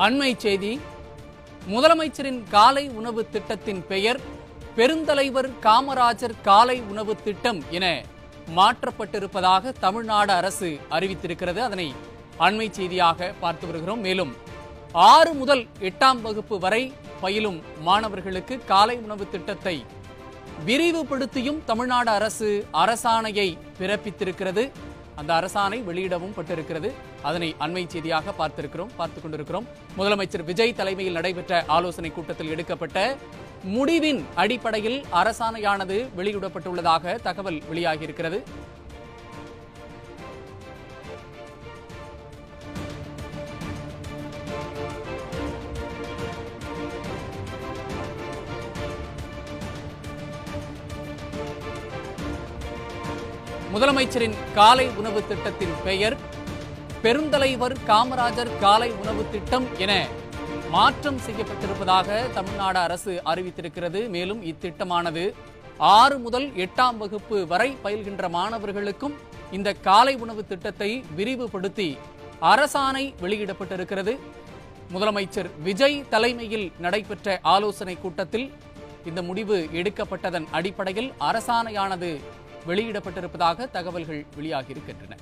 அண்மை செய்தி. முதலமைச்சரின் காலை உணவு திட்டத்தின் பெயர் பெருந்தலைவர் காமராஜர் காலை உணவு திட்டம் என மாற்றப்பட்டிருப்பதாக தமிழ்நாடு அரசு அறிவித்திருக்கிறது. அதனை அண்மை செய்தியாக பார்த்து வருகிறோம். மேலும் 6 முதல் 8ஆம் வகுப்பு வரை பயிலும் மாணவர்களுக்கு காலை உணவு திட்டத்தை விரிவுபடுத்தியும் தமிழ்நாடு அரசு அரசாணையை பிறப்பித்திருக்கிறது. அந்த அரசாணை வெளியிடவும் பட்டிருக்கிறது. அதனை அண்மை செய்தியாக பார்த்துக் கொண்டிருக்கிறோம். முதலமைச்சர் விஜய் தலைமையில் நடைபெற்ற ஆலோசனை கூட்டத்தில் எடுக்கப்பட்ட முடிவின் அடிப்படையில் அரசாணையானது வெளியிடப்பட்டுள்ளதாக தகவல் வெளியாகியிருக்கிறது. முதலமைச்சரின் காலை உணவு திட்டத்தின் பெயர் பெருந்தலைவர் காமராஜர் காலை உணவு திட்டம் என மாற்றம் செய்யப்பட்டிருப்பதாக தமிழ்நாடு அரசு அறிவித்திருக்கிறது. மேலும் இத்திட்டமானது 6 முதல் 8ஆம் வகுப்பு வரை பயில்கின்ற மாணவர்களுக்கும் இந்த காலை உணவு திட்டத்தை விரிவுபடுத்தி அரசாணை வெளியிடப்பட்டிருக்கிறது. முதலமைச்சர் விஜய் தலைமையில் நடைபெற்ற ஆலோசனை கூட்டத்தில் இந்த முடிவு எடுக்கப்பட்டதன் அடிப்படையில் அரசாணையானது வெளியிடப்பட்டிருப்பதாக தகவல்கள் வெளியாகியிருக்கின்றன.